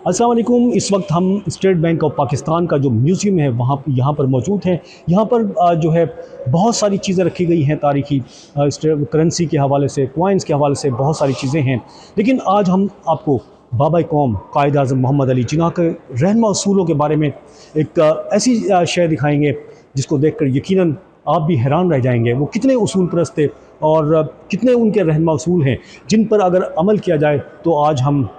अस्सलाम वालेकुम। इस वक्त हम स्टेट बैंक ऑफ पाकिस्तान का जो म्यूज़ियम है यहाँ पर मौजूद हैं। यहाँ पर जो है बहुत सारी चीज़ें रखी गई हैं तारीख़ी, करेंसी के हवाले से, कॉइन्स के हवाले से बहुत सारी चीज़ें हैं। लेकिन आज हम आपको बाबा कौम कायद आज़म मोहम्मद अली जिन्ना के रहनुमा असूलों के बारे में एक ऐसी शय दिखाएँगे जिसको देख कर यकीनन आप भी हैरान रह जाएंगे। वो कितने उसूल परस्त थे और कितने उनके रहनुमा असूल हैं जिन पर अगर अमल किया जाए तो आज हम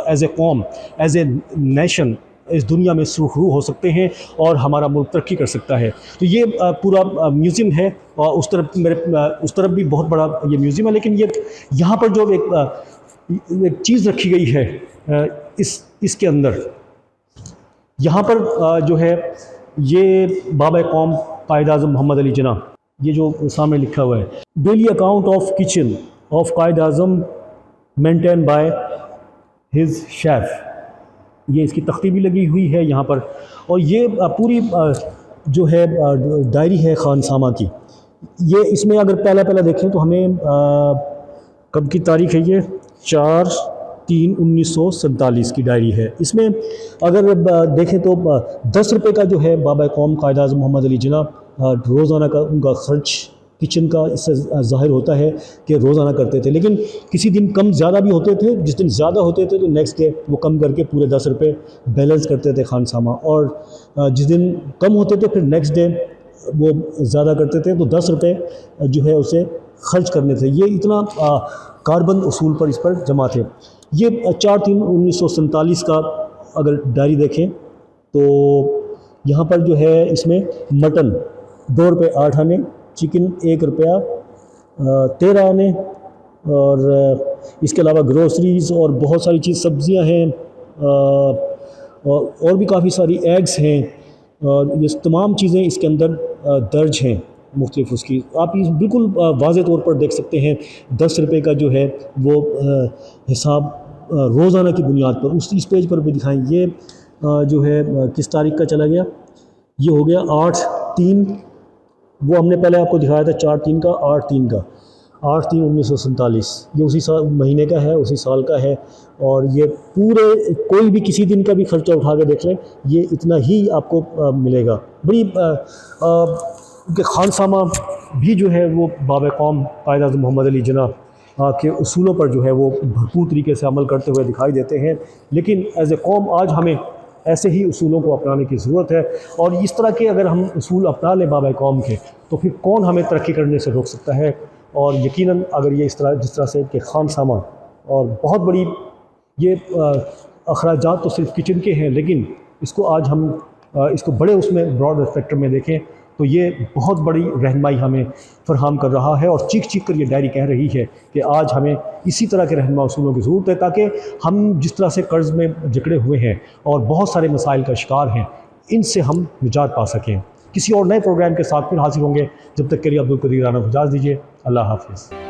एज़ ए कौम, एज़ ए नेशन इस दुनिया में सुरखरू हो सकते हैं और हमारा मुल्क तरक्की कर सकता है। तो ये पूरा म्यूज़ियम है और उस तरफ भी बहुत बड़ा ये म्यूज़ियम है। लेकिन ये यहाँ पर जो एक चीज़ रखी गई है इसके अंदर, यहाँ पर जो है ये बाबा कौम कायद आज़म मोहम्मद अली जिन्ना, ये जो सामने लिखा हुआ है, daily account of kitchen of Quaid Azam maintain by his chef, ये इसकी तख्ती भी लगी हुई है यहाँ पर। और ये पूरी जो है डायरी है खानसामा की। ये इसमें अगर पहला देखें तो हमें कब की तारीख़ है, ये 4/3/1947 की डायरी है। इसमें अगर देखें तो 10 रुपये का जो है बाबा कौम कायद आज़म मोहम्मद अली जिन्ना रोज़ाना का उनका ख़र्च किचन का इससे ज़ाहिर होता है कि रोज़ाना करते थे। लेकिन किसी दिन कम ज़्यादा भी होते थे, जिस दिन ज़्यादा होते थे तो नेक्स्ट डे वो कम करके पूरे 10 रुपये बैलेंस करते थे खानसामा, और जिस दिन कम होते थे फिर नेक्स्ट डे वो ज़्यादा करते थे तो 10 रुपये जो है उसे खर्च करने थे। ये इतना कारबंद उसूल पर इस पर जमा थे। ये 4/3/1947 का अगर डायरी देखें तो यहाँ पर जो है इसमें मटन 2 रुपये 8 आने, चिकन 1 रुपया 13 आने, और इसके अलावा ग्रोसरीज़ और बहुत सारी चीज़, सब्ज़ियाँ हैं और भी काफ़ी सारी एग्स हैं, और ये तमाम चीज़ें इसके अंदर दर्ज हैं मुख्तलिफ उसकी। आप इस बिल्कुल वाज़े तौर पर देख सकते हैं 10 रुपये का जो है वो हिसाब रोज़ाना की बुनियाद पर इस पेज पर भी दिखाएं। ये जो है किस तारीख़ का चला गया, ये हो गया 8/3, वो हमने पहले आपको दिखाया था 4/3 का, 8/3/1947, ये उसी साल महीने का है, उसी साल का है। और ये पूरे कोई भी किसी दिन का भी खर्चा उठा के देख लें, ये इतना ही आपको मिलेगा। बड़ी कि खानसामा भी जो है वो बाबा कौम कायद आज़म मोहम्मद अली जिन्ना के उसूलों पर जो है वो भरपूर तरीके से अमल करते हुए दिखाई देते हैं। लेकिन एज़ ए कौम आज हमें ऐसे ही उसूलों को अपनाने की ज़रूरत है, और इस तरह के अगर हम उसूल अपना लें बाबा कौम के, तो फिर कौन हमें तरक्की करने से रोक सकता है। और यकीनन अगर ये जिस तरह से कि खानसामा और बहुत बड़ी ये अखराजात तो सिर्फ किचन के हैं, लेकिन इसको आज हम इसको बड़े उसमें ब्रॉड स्पेक्ट्रम में देखें तो ये बहुत बड़ी रहनुमाई हमें फरहम कर रहा है। और चीख कर ये डायरी कह रही है कि आज हमें इसी तरह के रहनुमा उसूलों की ज़रूरत है, ताकि हम जिस तरह से कर्ज़ में जकड़े हुए हैं और बहुत सारे मसाइल का शिकार हैं, इनसे हम निजात पा सकें। किसी और नए प्रोग्राम के साथ फिर हाजिर होंगे। जब तक के लिए अब्दुल कदीर राना को इजाज़त दीजिए। अल्लाह हाफ़िज़।